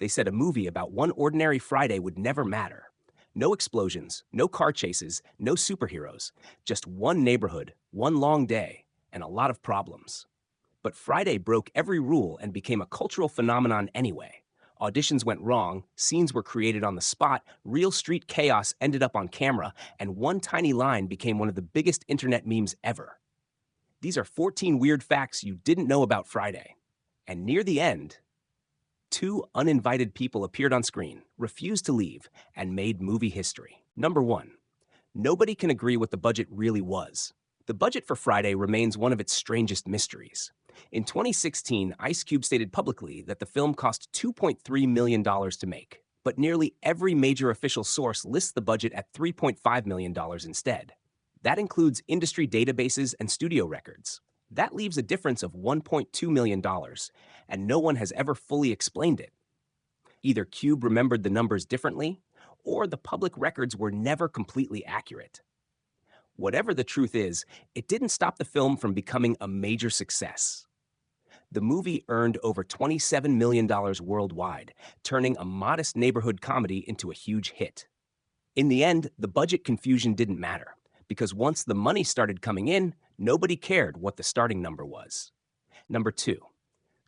They said a movie about one ordinary Friday would never matter. No explosions, no car chases, no superheroes, just one neighborhood, one long day, and a lot of problems. But Friday broke every rule and became a cultural phenomenon anyway. Auditions went wrong, scenes were created on the spot, real street chaos ended up on camera, and one tiny line became one of the biggest internet memes ever. These are 14 weird facts you didn't know about Friday. And near the end, two uninvited people appeared on screen, refused to leave, and made movie history. Number one, nobody can agree what the budget really was. The budget for Friday remains one of its strangest mysteries. In 2016, Ice Cube stated publicly that the film cost $2.3 million to make, but nearly every major official source lists the budget at $3.5 million instead. That includes industry databases and studio records. That leaves a difference of $1.2 million, and no one has ever fully explained it. Either Cube remembered the numbers differently, or the public records were never completely accurate. Whatever the truth is, it didn't stop the film from becoming a major success. The movie earned over $27 million worldwide, turning a modest neighborhood comedy into a huge hit. In the end, the budget confusion didn't matter, because once the money started coming in, nobody cared what the starting number was. Number two,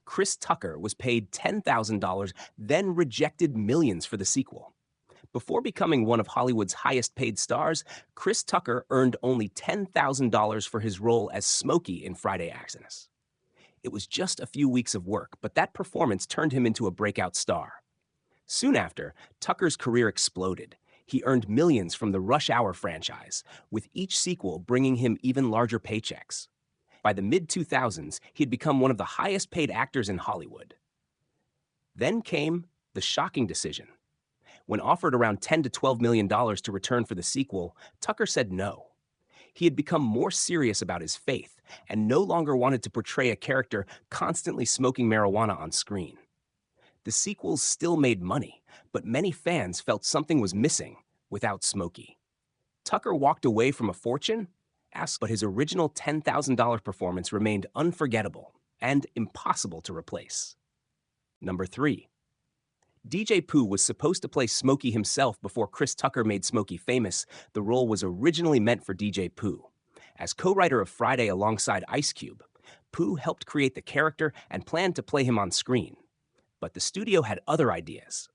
Chris Tucker was paid $10,000, then rejected millions for the sequel. Before becoming one of Hollywood's highest-paid stars, Chris Tucker earned only $10,000 for his role as Smokey in Friday Xmas. It was just a few weeks of work, but that performance turned him into a breakout star. Soon after, Tucker's career exploded. He earned millions from the Rush Hour franchise, with each sequel bringing him even larger paychecks. By the mid-2000s, he had become one of the highest-paid actors in Hollywood. Then came the shocking decision. When offered around $10 to $12 million to return for the sequel, Tucker said no. He had become more serious about his faith and no longer wanted to portray a character constantly smoking marijuana on screen. The sequels still made money, but many fans felt something was missing without Smokey. Tucker walked away from a fortune, but his original $10,000 performance remained unforgettable and impossible to replace. Number three, DJ Pooh was supposed to play Smokey himself before Chris Tucker made Smokey famous. The role was originally meant for DJ Pooh. As co-writer of Friday alongside Ice Cube, Pooh helped create the character and planned to play him on screen. But the studio had other ideas.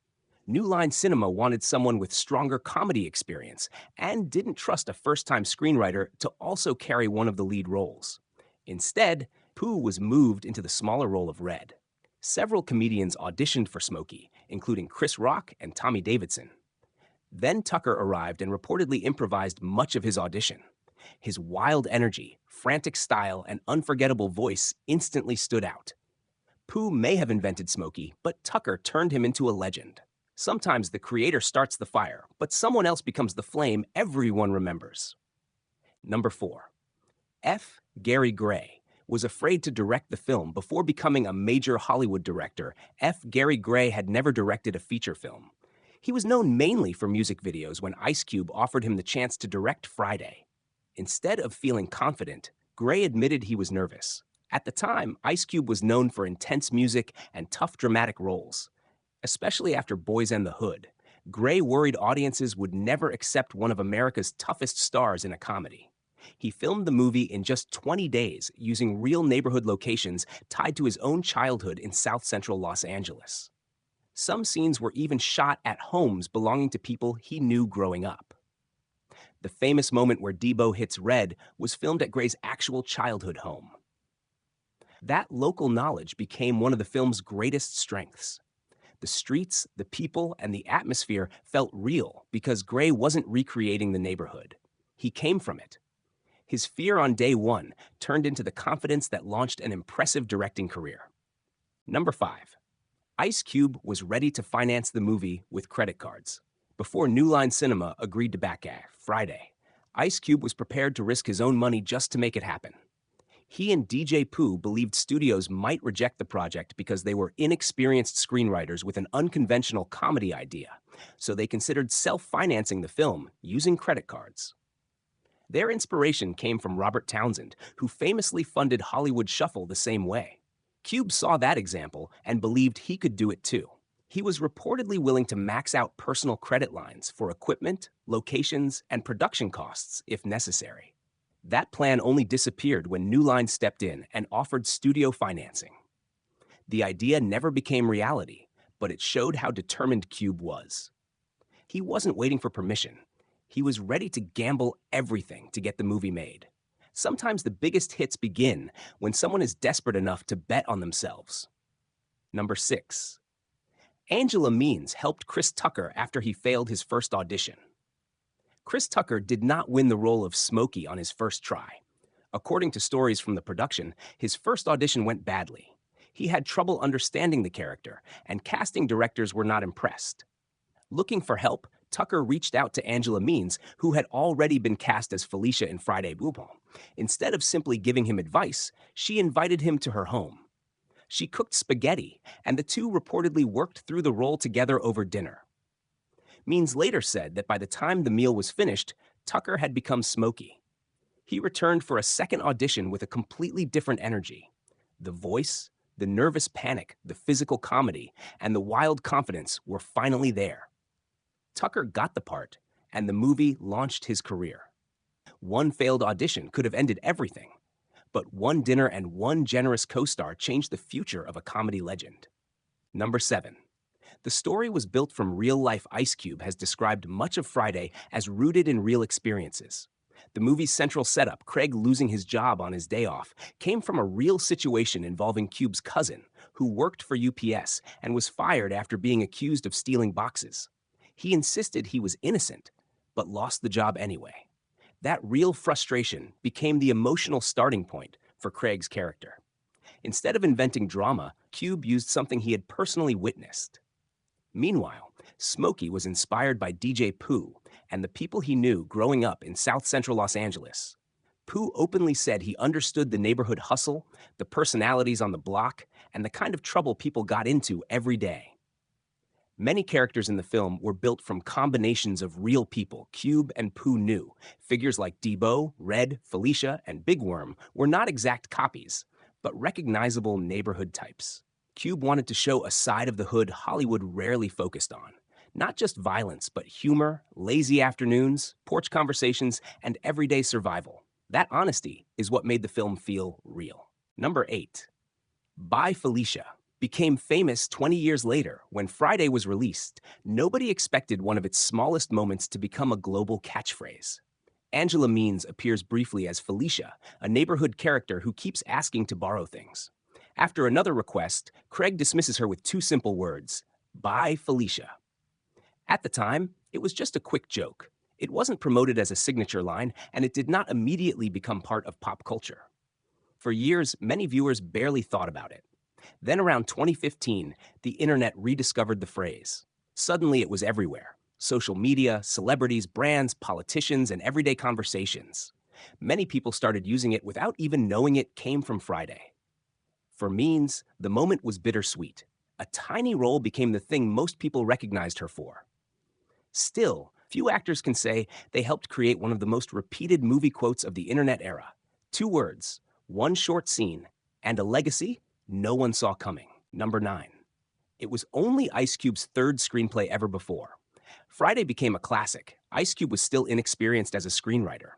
New Line Cinema wanted someone with stronger comedy experience and didn't trust a first-time screenwriter to also carry one of the lead roles. Instead, Pooh was moved into the smaller role of Red. Several comedians auditioned for Smokey, including Chris Rock and Tommy Davidson. Then Tucker arrived and reportedly improvised much of his audition. His wild energy, frantic style, and unforgettable voice instantly stood out. Pooh may have invented Smokey, but Tucker turned him into a legend. Sometimes the creator starts the fire, but someone else becomes the flame everyone remembers. Number four, F. Gary Gray was afraid to direct the film before becoming a major Hollywood director. F. Gary Gray had never directed a feature film. He was known mainly for music videos when Ice Cube offered him the chance to direct Friday. Instead of feeling confident, Gray admitted he was nervous. At the time, Ice Cube was known for intense music and tough dramatic roles. Especially after Boys and the Hood, Gray worried audiences would never accept one of America's toughest stars in a comedy. He filmed the movie in just 20 days using real neighborhood locations tied to his own childhood in South Central Los Angeles. Some scenes were even shot at homes belonging to people he knew growing up. The famous moment where Debo hits Red was filmed at Gray's actual childhood home. That local knowledge became one of the film's greatest strengths. The streets, the people, and the atmosphere felt real because Gray wasn't recreating the neighborhood. He came from it. His fear on day one turned into the confidence that launched an impressive directing career. Number five, Ice Cube was ready to finance the movie with credit cards. Before New Line Cinema agreed to back Friday, Ice Cube was prepared to risk his own money just to make it happen. He and DJ Pooh believed studios might reject the project because they were inexperienced screenwriters with an unconventional comedy idea, so they considered self-financing the film using credit cards. Their inspiration came from Robert Townsend, who famously funded Hollywood Shuffle the same way. Cube saw that example and believed he could do it too. He was reportedly willing to max out personal credit lines for equipment, locations, and production costs if necessary. That plan only disappeared when New Line stepped in and offered studio financing. The idea never became reality, but it showed how determined Cube was. He wasn't waiting for permission. He was ready to gamble everything to get the movie made. Sometimes the biggest hits begin when someone is desperate enough to bet on themselves. Number 6. Angela Means helped Chris Tucker after he failed his first audition. Chris Tucker did not win the role of Smokey on his first try. According to stories from the production, his first audition went badly. He had trouble understanding the character, and casting directors were not impressed. Looking for help, Tucker reached out to Angela Means, who had already been cast as Felicia in Friday Boubon. Instead of simply giving him advice, she invited him to her home. She cooked spaghetti, and the two reportedly worked through the role together over dinner. Means later said that by the time the meal was finished, Tucker had become Smokey. He returned for a second audition with a completely different energy. The voice, the nervous panic, the physical comedy, and the wild confidence were finally there. Tucker got the part, and the movie launched his career. One failed audition could have ended everything, but one dinner and one generous co-star changed the future of a comedy legend. Number 7. The story was built from real-life. Ice Cube has described much of Friday as rooted in real experiences. The movie's central setup, Craig losing his job on his day off, came from a real situation involving Cube's cousin, who worked for UPS and was fired after being accused of stealing boxes. He insisted he was innocent, but lost the job anyway. That real frustration became the emotional starting point for Craig's character. Instead of inventing drama, Cube used something he had personally witnessed. Meanwhile, Smokey was inspired by DJ Pooh and the people he knew growing up in South Central Los Angeles. Pooh openly said he understood the neighborhood hustle, the personalities on the block, and the kind of trouble people got into every day. Many characters in the film were built from combinations of real people Cube and Pooh knew. Figures like Debo, Red, Felicia, and Big Worm were not exact copies, but recognizable neighborhood types. Cube wanted to show a side of the hood Hollywood rarely focused on. Not just violence, but humor, lazy afternoons, porch conversations, and everyday survival. That honesty is what made the film feel real. Number 8. Bye Felicia became famous 20 years later. When Friday was released, nobody expected one of its smallest moments to become a global catchphrase. Angela Means appears briefly as Felicia, a neighborhood character who keeps asking to borrow things. After another request, Craig dismisses her with 2 simple words, "Bye Felicia." At the time, it was just a quick joke. It wasn't promoted as a signature line, and it did not immediately become part of pop culture. For years, many viewers barely thought about it. Then around 2015, the internet rediscovered the phrase. Suddenly it was everywhere. Social media, celebrities, brands, politicians, and everyday conversations. Many people started using it without even knowing it came from Friday. For Means, the moment was bittersweet. A tiny role became the thing most people recognized her for. Still, few actors can say they helped create one of the most repeated movie quotes of the internet era. 2 words, 1 short scene, and a legacy no one saw coming. Number 9. It was only Ice Cube's 3rd screenplay ever before. Friday became a classic. Ice Cube was still inexperienced as a screenwriter.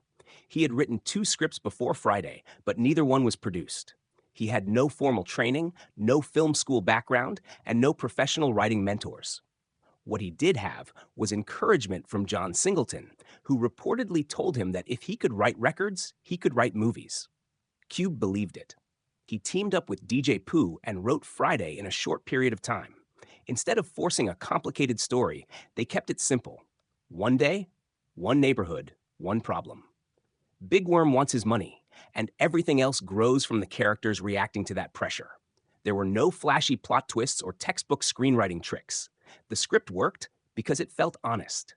He had written 2 scripts before Friday, but neither one was produced. He had no formal training, no film school background, and no professional writing mentors. What he did have was encouragement from John Singleton, who reportedly told him that if he could write records, he could write movies. Cube believed it. He teamed up with DJ Pooh and wrote Friday in a short period of time. Instead of forcing a complicated story, they kept it simple. 1 day, 1 neighborhood, 1 problem. Big Worm wants his money, and everything else grows from the characters reacting to that pressure. There were no flashy plot twists or textbook screenwriting tricks. The script worked because it felt honest.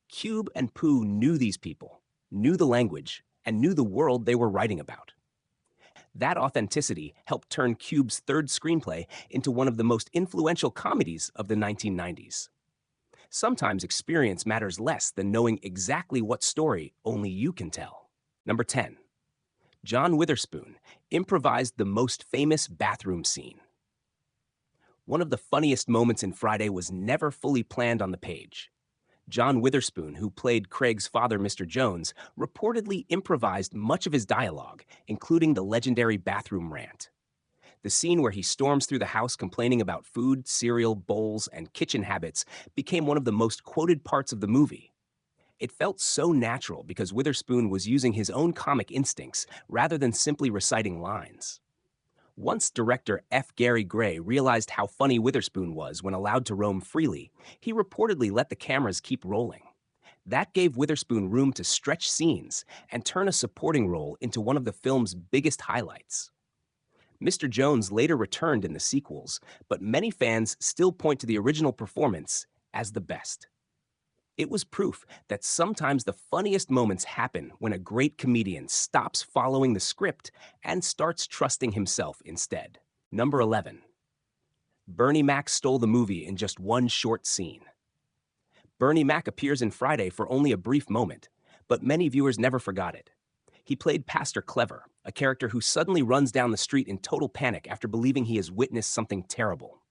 Cube and Pooh knew these people, knew the language, and knew the world they were writing about. That authenticity helped turn Cube's 3rd screenplay into one of the most influential comedies of the 1990s. Sometimes experience matters less than knowing exactly what story only you can tell. Number 10. John Witherspoon improvised the most famous bathroom scene. One of the funniest moments in Friday was never fully planned on the page. John Witherspoon, who played Craig's father, Mr. Jones, reportedly improvised much of his dialogue, including the legendary bathroom rant. The scene where he storms through the house complaining about food, cereal, bowls, and kitchen habits became one of the most quoted parts of the movie. It felt so natural because Witherspoon was using his own comic instincts rather than simply reciting lines. Once director F. Gary Gray realized how funny Witherspoon was when allowed to roam freely, he reportedly let the cameras keep rolling. That gave Witherspoon room to stretch scenes and turn a supporting role into one of the film's biggest highlights. Mr. Jones later returned in the sequels, but many fans still point to the original performance as the best. It was proof that sometimes the funniest moments happen when a great comedian stops following the script and starts trusting himself instead. Number 11. Bernie Mac stole the movie in just one short scene. Bernie Mac appears in Friday for only a brief moment, but many viewers never forgot it. He played Pastor Clever, a character who suddenly runs down the street in total panic after believing he has witnessed something terrible.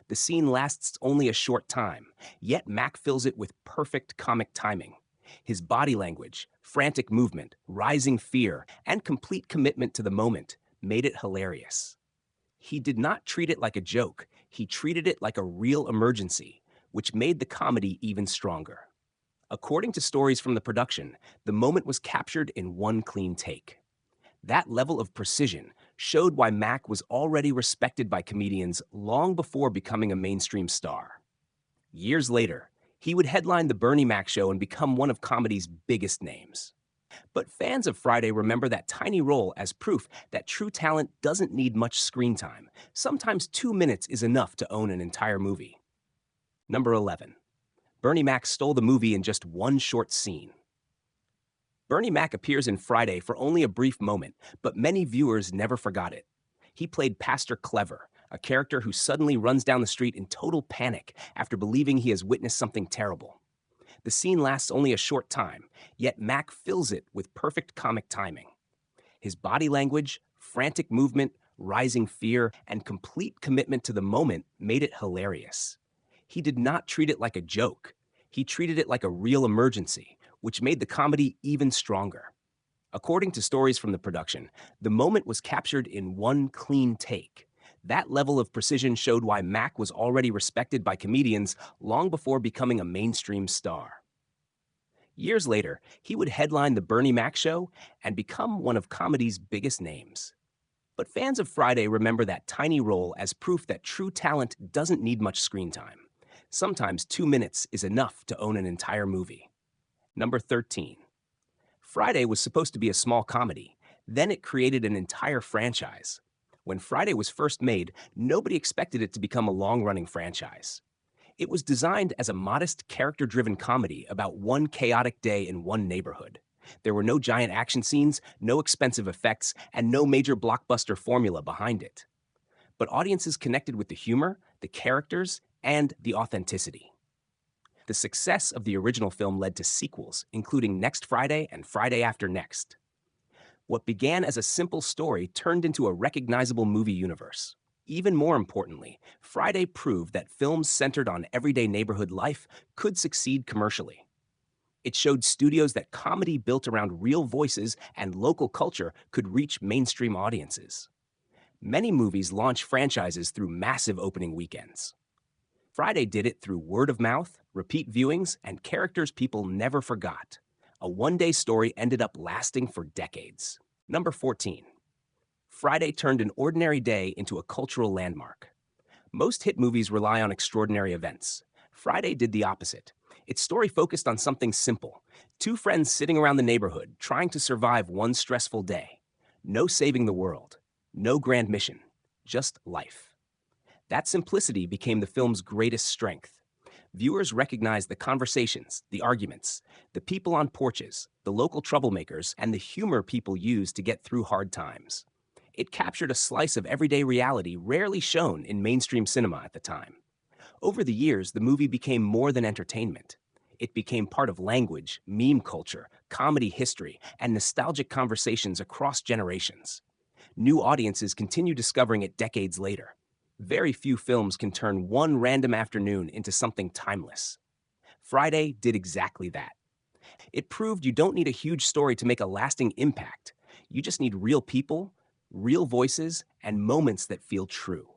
The scene lasts only a short time, yet Mac fills it with perfect comic timing. His body language, frantic movement, rising fear, and complete commitment to the moment made it hilarious. He did not treat it like a joke, he treated it like a real emergency, which made the comedy even stronger. According to stories from the production, the moment was captured in one clean take. That level of precision showed why Mac was already respected by comedians long before becoming a mainstream star. Years later, he would headline the Bernie Mac show and become one of comedy's biggest names. But fans of Friday remember that tiny role as proof that true talent doesn't need much screen time. Sometimes 2 minutes is enough to own an entire movie. Number 11. Bernie Mac stole the movie in just one short scene. Bernie Mac appears in Friday for only a brief moment, but many viewers never forgot it. He played Pastor Clever, a character who suddenly runs down the street in total panic after believing he has witnessed something terrible. The scene lasts only a short time, yet Mac fills it with perfect comic timing. His body language, frantic movement, rising fear, and complete commitment to the moment made it hilarious. He did not treat it like a joke. He treated it like a real emergency, which made the comedy even stronger. According to stories from the production, the moment was captured in one clean take. That level of precision showed why Mac was already respected by comedians long before becoming a mainstream star. Years later, he would headline the Bernie Mac show and become one of comedy's biggest names. But fans of Friday remember that tiny role as proof that true talent doesn't need much screen time. Sometimes 2 minutes is enough to own an entire movie. Number 13. Friday was supposed to be a small comedy. Then it created an entire franchise. When Friday was first made, nobody expected it to become a long-running franchise. It was designed as a modest, character-driven comedy about one chaotic day in one neighborhood. There were no giant action scenes, no expensive effects, and no major blockbuster formula behind it. But audiences connected with the humor, the characters, and the authenticity. The success of the original film led to sequels, including Next Friday and Friday After Next. What began as a simple story turned into a recognizable movie universe. Even more importantly, Friday proved that films centered on everyday neighborhood life could succeed commercially. It showed studios that comedy built around real voices and local culture could reach mainstream audiences. Many movies launch franchises through massive opening weekends. Friday did it through word of mouth, repeat viewings, and characters people never forgot. A one-day story ended up lasting for decades. Number 14. Friday turned an ordinary day into a cultural landmark. Most hit movies rely on extraordinary events. Friday did the opposite. Its story focused on something simple. Two friends sitting around the neighborhood trying to survive one stressful day. No saving the world. No grand mission. Just life. That simplicity became the film's greatest strength. Viewers recognized the conversations, the arguments, the people on porches, the local troublemakers, and the humor people used to get through hard times. It captured a slice of everyday reality rarely shown in mainstream cinema at the time. Over the years, the movie became more than entertainment. It became part of language, meme culture, comedy history, and nostalgic conversations across generations. New audiences continue discovering it decades later. Very few films can turn one random afternoon into something timeless. Friday did exactly that. It proved you don't need a huge story to make a lasting impact. You just need real people, real voices, and moments that feel true.